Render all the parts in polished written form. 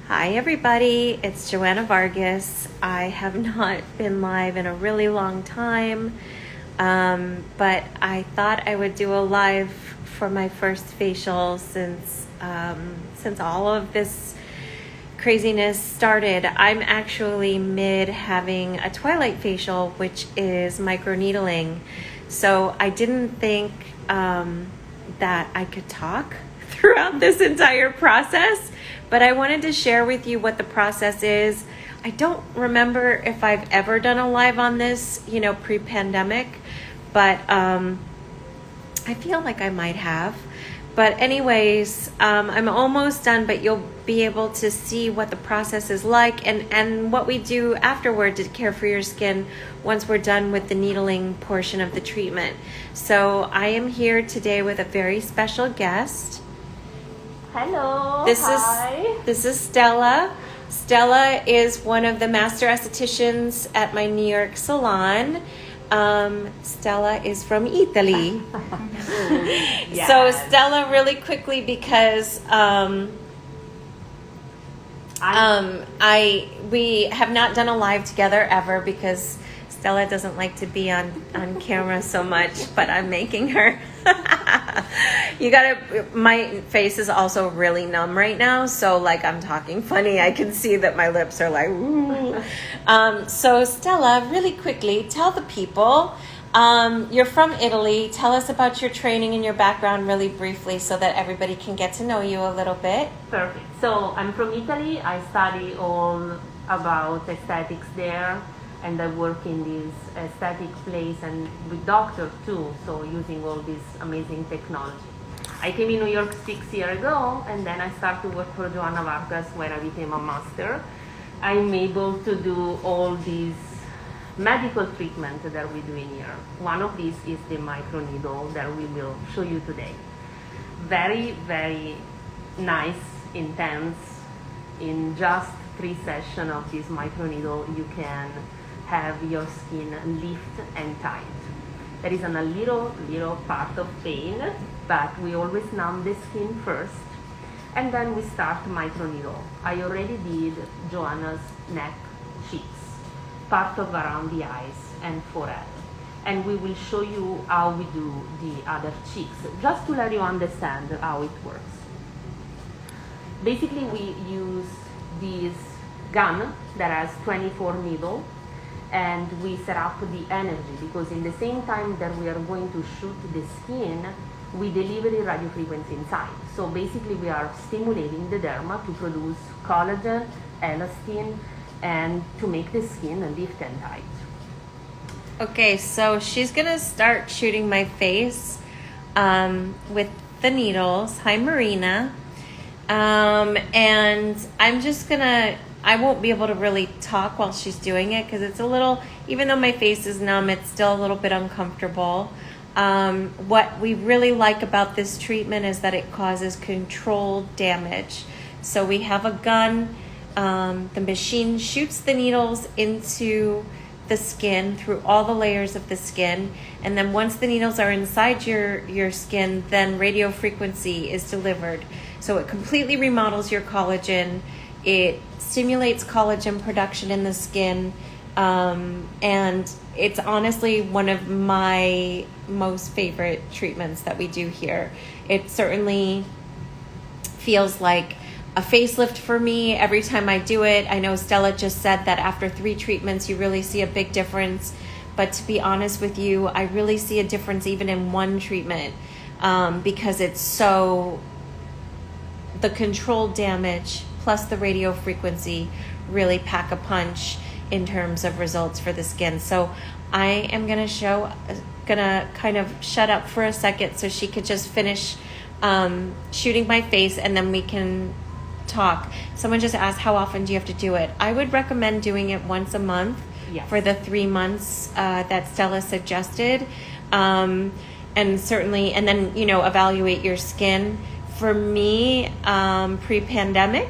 Hi everybody, it's Joanna Vargas. I have not been live in a really long time, but I thought I would do a live for my first facial since all of this craziness started. I'm actually mid having a Twilight facial, which is microneedling. So I didn't think that I could talk throughout this entire process, but I wanted to share with you what the process is. I don't remember if I've ever done a live on this, pre-pandemic, but I feel like I might have. But anyways, I'm almost done, but you'll be able to see what the process is like and what we do afterward to care for your skin once we're done with the needling portion of the treatment. So I am here today with a very special guest. Hello. Hi. This is Stella. Stella is one of the master estheticians at my New York salon. Stella is from Italy. Yes. So Stella, really quickly, because we have not done a live together ever because Stella doesn't like to be on camera so much, but I'm making her. My face is also really numb right now, so like I'm talking funny. I can see that my lips are like, ooh. So Stella, really quickly, tell the people, you're from Italy. Tell us about your training and your background really briefly so that everybody can get to know you a little bit. Perfect. So I'm from Italy. I study all about aesthetics there, and I work in this aesthetic place and with doctors too, so using all this amazing technology. I came in New York 6 years ago, and then I started to work for Joanna Vargas, where I became a master. I'm able to do all these medical treatment that we do in here. One of these is the microneedle that we will show you today. Very, very nice, intense. In just 3 sessions of this microneedle, you can have your skin lift and tight. There is a little part of pain, but we always numb the skin first, and then we start microneedle. I already did Joanna's neck, cheeks, part of around the eyes and forehead, and we will show you how we do the other cheeks, just to let you understand how it works. Basically, we use this gun that has 24 needles, and we set up the energy, because in the same time that we are going to shoot the skin, we deliver the radio frequency inside. So basically we are stimulating the derma to produce collagen, elastin, and to make the skin lift and tight. Okay, so she's gonna start shooting my face with the needles. Hi, Marina. And I'm just gonna, I won't be able to really talk while she's doing it because it's a little, even though my face is numb, it's still a little bit uncomfortable. What we really like about this treatment is that it causes controlled damage. So we have a gun, the machine shoots the needles into the skin through all the layers of the skin, and then once the needles are inside your skin, then radio frequency is delivered. So it completely remodels your collagen. It stimulates collagen production in the skin, and it's honestly one of my most favorite treatments that we do here. It certainly feels like a facelift for me every time I do it. I know Stella just said that after 3 treatments you really see a big difference, but to be honest with you, I really see a difference even in 1 treatment, because it's so, the controlled damage plus the radio frequency really pack a punch in terms of results for the skin. So I am gonna kind of shut up for a second so she could just finish shooting my face, and then we can talk. Someone just asked, how often do you have to do it? I would recommend doing it once a month. Yes. For the 3 months that Stella suggested, and certainly, and then evaluate your skin. For me, pre-pandemic,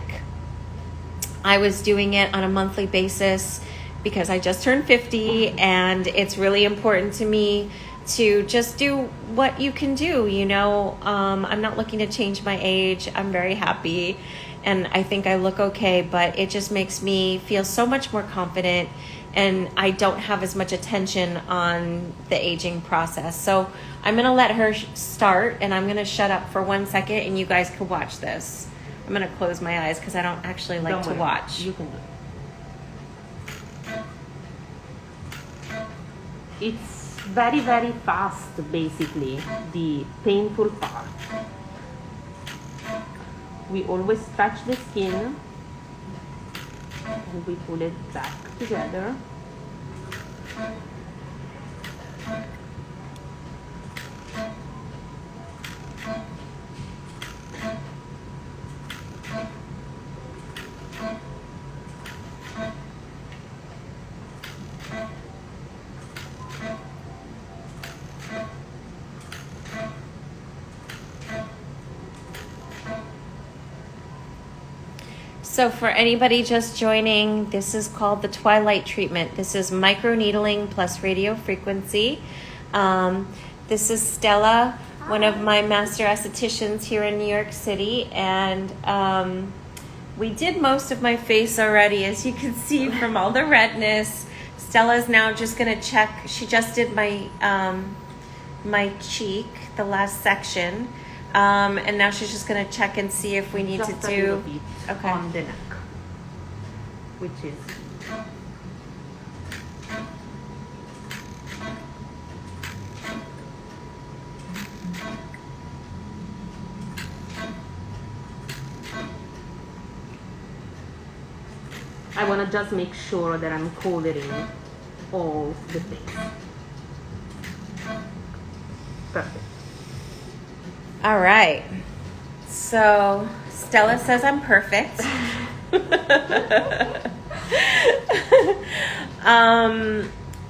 I was doing it on a monthly basis because I just turned 50, and it's really important to me to just do what you can do, you know. I'm not looking to change my age. I'm very happy and I think I look okay, but it just makes me feel so much more confident, and I don't have as much attention on the aging process. So I'm going to let her start, and I'm going to shut up for 1 second, and you guys can watch this. I'm going to close my eyes because I don't actually like to watch. You can do it. It's very, very fast, basically, the painful part. We always stretch the skin and we pull it back together. So for anybody just joining, this is called the Twilight Treatment. This is microneedling plus radio frequency. This is Stella, one of my master estheticians here in New York City. And we did most of my face already, as you can see from all the redness. Stella's now just gonna check. She just did my, my cheek, the last section. And now she's just going to check and see if we need just to do okay. On the neck, which is I want to just make sure that I'm covering all the face. Perfect. All right. So Stella says I'm perfect.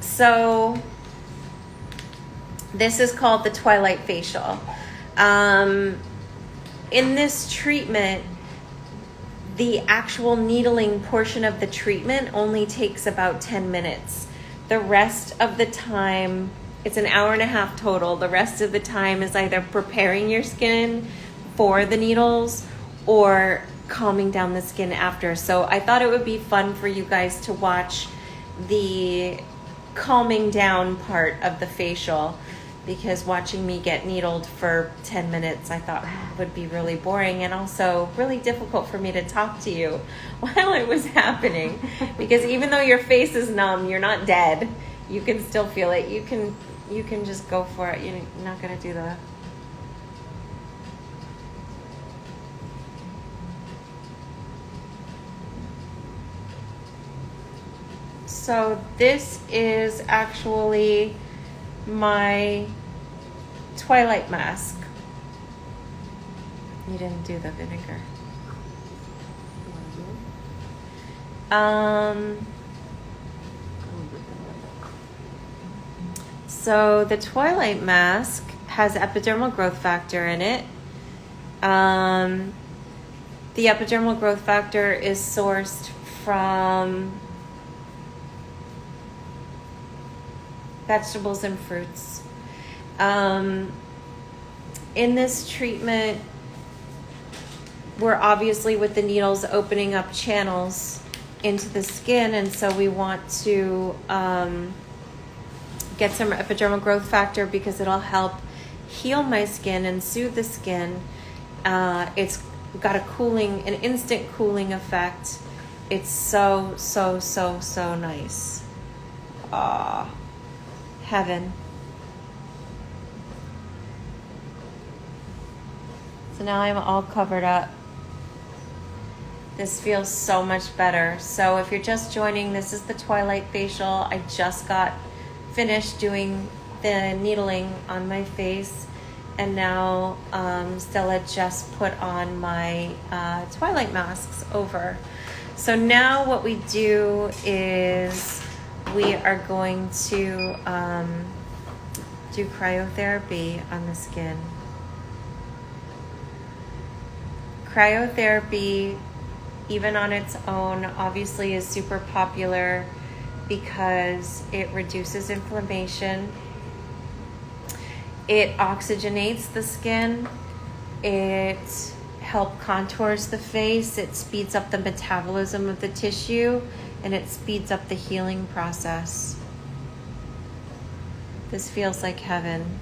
So this is called the Twilight Facial. In this treatment, the actual needling portion of the treatment only takes about 10 minutes. The rest of the time, it's an hour and a half total. The rest of the time is either preparing your skin for the needles or calming down the skin after. So I thought it would be fun for you guys to watch the calming down part of the facial, because watching me get needled for 10 minutes I thought would be really boring and also really difficult for me to talk to you while it was happening. Because even though your face is numb, you're not dead. You can still feel it. You can just go for it. You're not going to do the... So this is actually my Twilight Mask. You didn't do the vinegar. So the Twilight Mask has epidermal growth factor in it. The epidermal growth factor is sourced from vegetables and fruits. In this treatment, we're obviously with the needles opening up channels into the skin, and so we want to get some epidermal growth factor because it'll help heal my skin and soothe the skin. It's got an instant cooling effect. It's so nice. Heaven. So now I'm all covered up. This feels so much better. So if you're just joining, this is the Twilight Facial. I just got finished doing the needling on my face, and now Stella just put on my Twilight masks over. So now what we do is we are going to do cryotherapy on the skin. Cryotherapy, even on its own, obviously is super popular because it reduces inflammation. It oxygenates the skin. It helps contours the face. It speeds up the metabolism of the tissue, and it speeds up the healing process. This feels like heaven.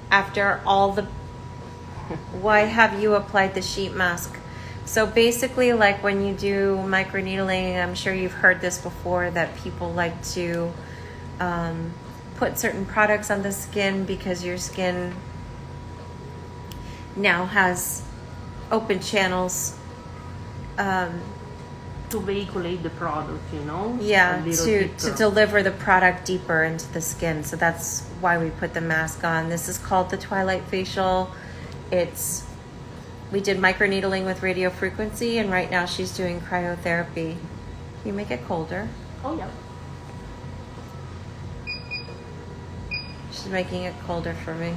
After all the, why have you applied the sheet mask? So basically, like when you do microneedling, I'm sure you've heard this before, that people like to put certain products on the skin because your skin now has open channels. To vehiculate the product, Yeah, a little to deeper. deliver the product deeper into the skin. So that's why we put the mask on. This is called the Twilight Facial. We did microneedling with radio frequency, and right now she's doing cryotherapy. Can you make it colder? Oh yeah. She's making it colder for me.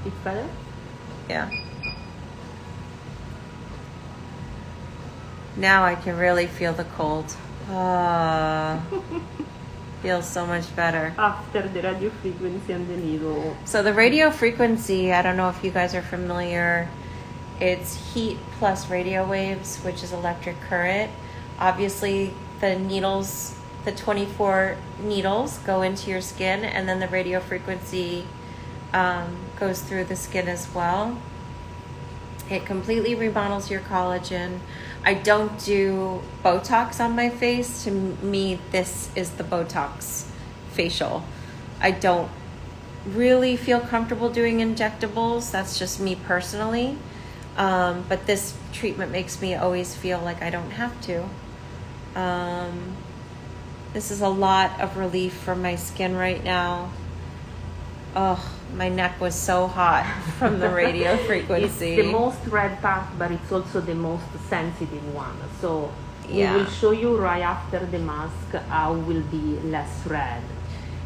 It's better? Yeah. Now I can really feel the cold. Ah, feels so much better. After the radio frequency and the needle. So the radio frequency, I don't know if you guys are familiar, it's heat plus radio waves, which is electric current. Obviously, the needles, the 24 needles go into your skin, and then the radio frequency goes through the skin as well. It completely remodels your collagen. I don't do Botox on my face. To me, this is the Botox facial. I don't really feel comfortable doing injectables. That's just me personally. But this treatment makes me always feel like I don't have to. This is a lot of relief for my skin right now. Oh, my neck was so hot from the radio frequency. It's the most red part, but it's also the most sensitive one. So Yeah. we will show you right after the mask how will be less red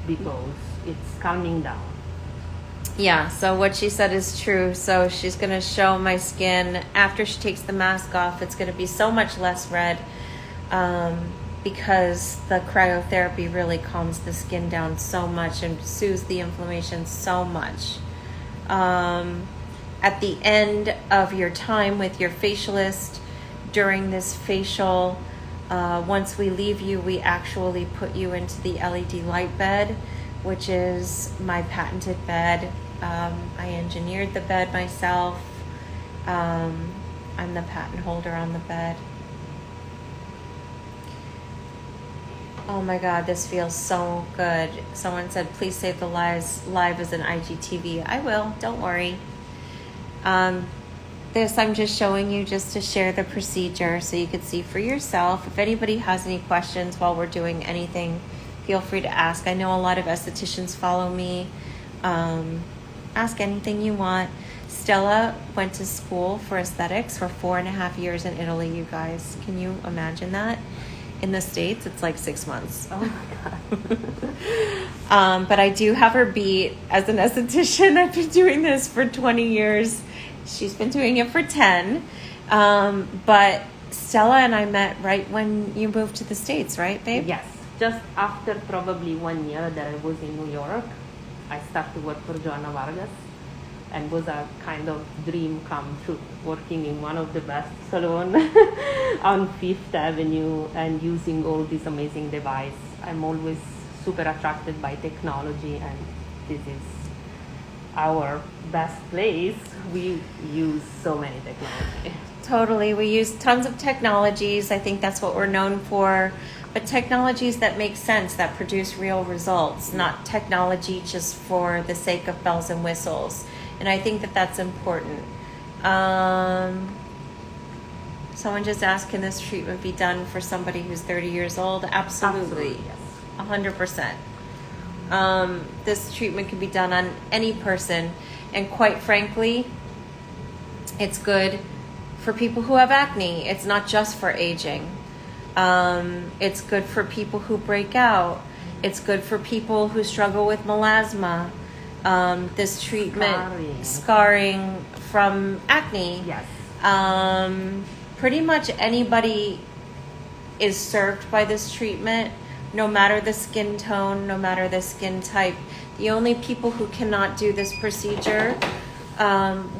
because it's calming down. Yeah, so what she said is true. So she's going to show my skin after she takes the mask off. It's going to be so much less red because the cryotherapy really calms the skin down so much and soothes the inflammation so much. At the end of your time with your facialist during this facial, once we leave you, we actually put you into the LED light bed, which is my patented bed. I engineered the bed myself. I'm the patent holder on the bed. Oh my God, this feels so good. Someone said, please save the lives live as an IGTV. I will, don't worry. This I'm just showing you just to share the procedure so you could see for yourself. If anybody has any questions while we're doing anything, feel free to ask. I know a lot of estheticians follow me. Ask anything you want. Stella went to school for aesthetics for 4.5 years in Italy, you guys. Can you imagine that? In the States, it's like 6 months. Oh my God. But I do have her beat as an esthetician. I've been doing this for 20 years. She's been doing it for 10. But Stella and I met right when you moved to the States, right, babe? Yes, just after probably 1 year that I was in New York, I started work for Joanna Vargas, and was a kind of dream come true, working in one of the best salon on Fifth Avenue and using all these amazing devices. I'm always super attracted by technology, and this is our best place. We use so many technology. Totally. We use tons of technologies. I think that's what we're known for. But technologies that make sense, that produce real results, not technology just for the sake of bells and whistles. And I think that that's important. Someone just asked, can this treatment be done for somebody who's 30 years old? Absolutely. Yes. 100%. This treatment can be done on any person. And quite frankly, it's good for people who have acne. It's not just for aging. It's good for people who break out. It's good for people who struggle with melasma. This treatment, scarring from acne. Yes. pretty much anybody is served by this treatment, no matter the skin tone, no matter the skin type. The only people who cannot do this procedure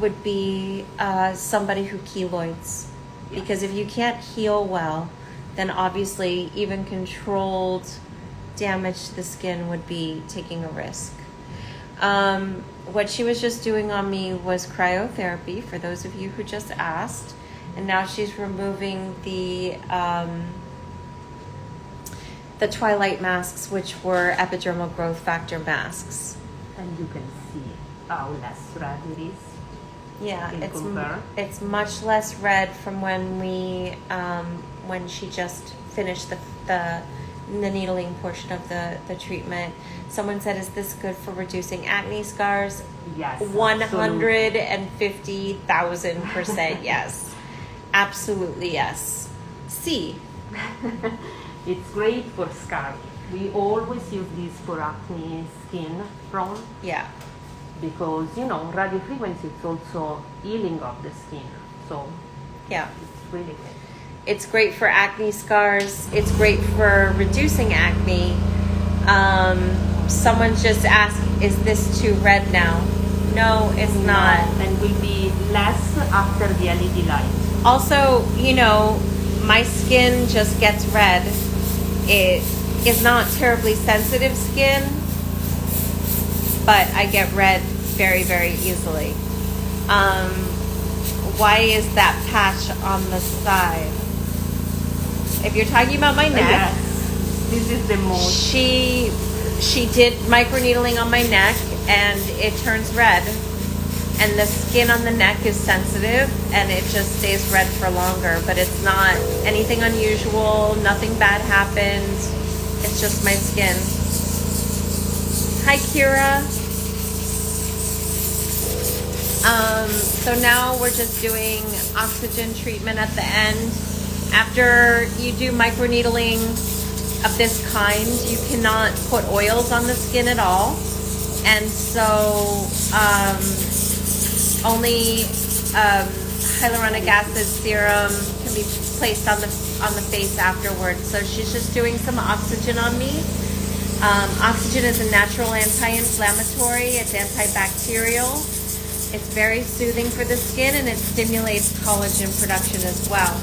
would be somebody who keloids. Because if you can't heal well, then obviously even controlled damage to the skin would be taking a risk. What she was just doing on me was cryotherapy, for those of you who just asked. And now she's removing the Twilight masks, which were epidermal growth factor masks. And you can see how less red it is. Yeah, it's much less red from when she just finished the needling portion of the treatment. Someone said, is this good for reducing acne scars? Yes. 150,000% yes. Absolutely yes. See. It's great for scarring. We always use this for acne skin prone. Yeah. Because, radio frequency is also healing of the skin. So, yeah, it's really great. It's great for acne scars. It's great for reducing acne. Someone just asked, is this too red now? No, it's not. And will be less after the LED light. Also, my skin just gets red. It is not terribly sensitive skin, but I get red very, very easily. Why is that patch on the side? If you're talking about my neck, yes. This is the most. She did microneedling on my neck, and it turns red. And the skin on the neck is sensitive, and it just stays red for longer. But it's not anything unusual. Nothing bad happened. It's just my skin. Hi, Kira. So now we're just doing oxygen treatment at the end. After you do microneedling of this kind, you cannot put oils on the skin at all. And so only hyaluronic acid serum can be placed on the face afterwards. So she's just doing some oxygen on me. Oxygen is a natural anti-inflammatory. It's antibacterial. It's very soothing for the skin, and it stimulates collagen production as well.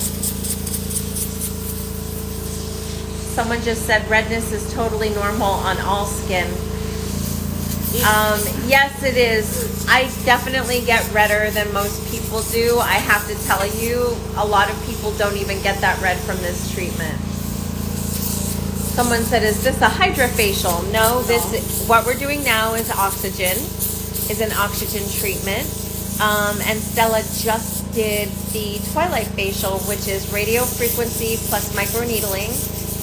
Someone just said redness is totally normal on all skin. Yes, it is. I definitely get redder than most people do. I have to tell you, a lot of people don't even get that red from this treatment. Someone said, is this a hydrofacial? No, what we're doing now is oxygen. Is an oxygen treatment. And Stella just did the Twilight facial, which is radio frequency plus microneedling.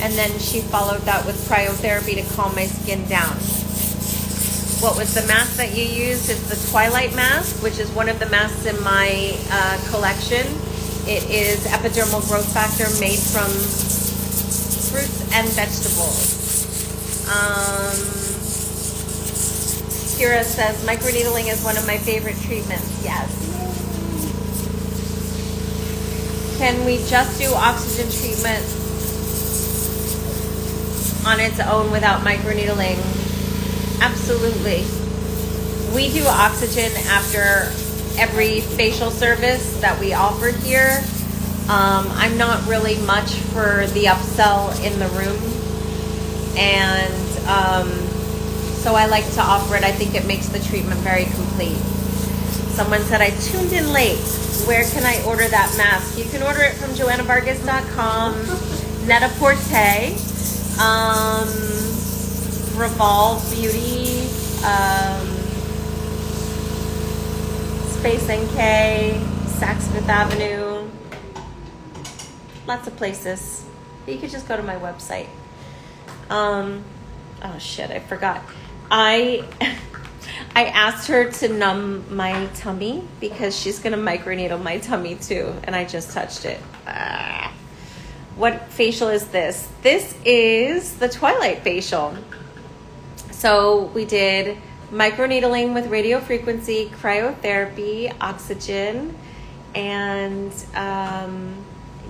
And then she followed that with cryotherapy to calm my skin down. What was the mask that you used? It's the Twilight Mask, which is one of the masks in my collection. It is epidermal growth factor made from fruits and vegetables. Kira says, microneedling is one of my favorite treatments. Yes. Can we just do oxygen treatment on its own without microneedling? Absolutely. We do oxygen after every facial service that we offer here. I'm not really much for the upsell in the room. And so I like to offer it. I think it makes the treatment very complete. Someone said, I tuned in late. Where can I order that mask? You can order it from joannavargas.com, Net-a-Porter, Revolve Beauty, Space NK, Saks Fifth Avenue, lots of places. You could just go to my website. Oh shit, I forgot. I asked her to numb my tummy because she's gonna microneedle my tummy too, and I just touched it. What facial is this? This is the Twilight facial. So we did microneedling with radio frequency, cryotherapy, oxygen, and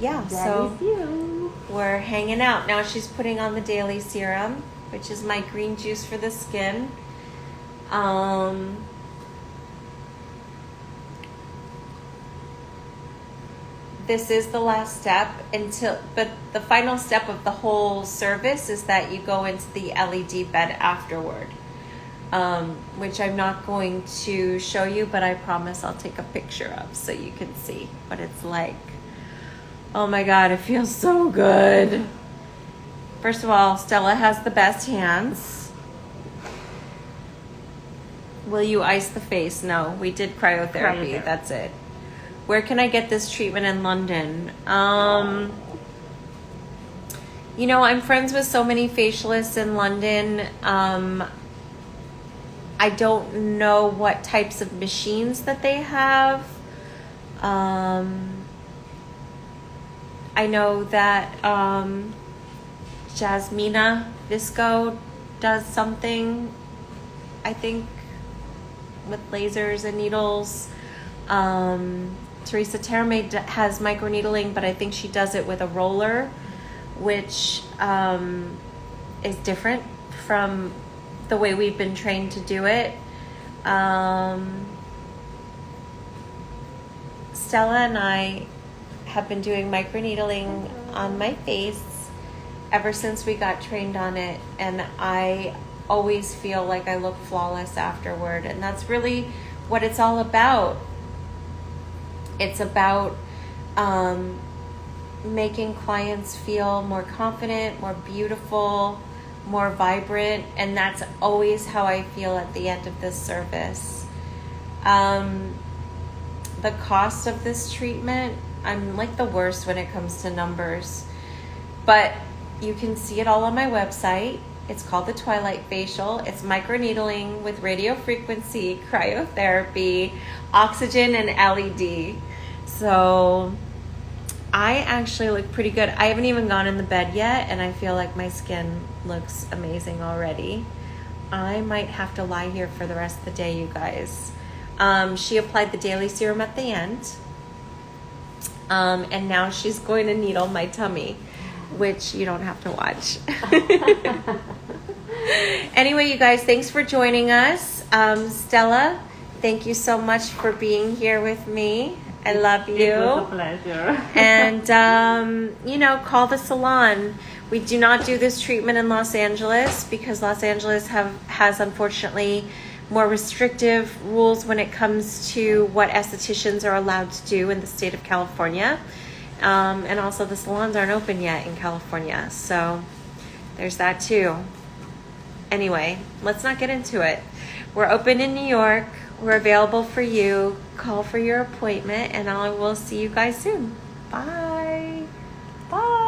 yeah, That so is you. we're hanging out. Now she's putting on the daily serum, which is my green juice for the skin. This is the last step but the final step of the whole service is that you go into the LED bed afterward, which I'm not going to show you, but I promise I'll take a picture of so you can see what it's like. Oh my God, it feels so good. First of all, Stella has the best hands. Will you ice the face? No, we did cryotherapy. That's it. Where can I get this treatment in London? You know, I'm friends with so many facialists in London. I don't know what types of machines that they have. I know that Jasmina Visco does something, I think, with lasers and needles. Teresa Terme has microneedling, but I think she does it with a roller, which is different from the way we've been trained to do it. Stella and I have been doing microneedling on my face ever since we got trained on it, and I always feel like I look flawless afterward, and that's really what it's all about. It's about making clients feel more confident, more beautiful, more vibrant, and that's always how I feel at the end of this service. The cost of this treatment, I'm like the worst when it comes to numbers, but you can see it all on my website. It's called the Twilight Facial. It's microneedling with radio frequency, cryotherapy, oxygen, and LED. So I actually look pretty good. I haven't even gone in the bed yet, and I feel like my skin looks amazing already. I might have to lie here for the rest of the day, you guys. She applied the daily serum at the end. And now she's going to needle my tummy, which you don't have to watch. Anyway, you guys, thanks for joining us. Stella, thank you so much for being here with me. I love you. It was a pleasure. And, you know, call the salon. We do not do this treatment in Los Angeles because Los Angeles has unfortunately more restrictive rules when it comes to what estheticians are allowed to do in the state of California. And also the salons aren't open yet in California. So there's that too. Anyway, let's not get into it. We're open in New York. We're available for you. Call for your appointment, and I will see you guys soon. Bye. Bye.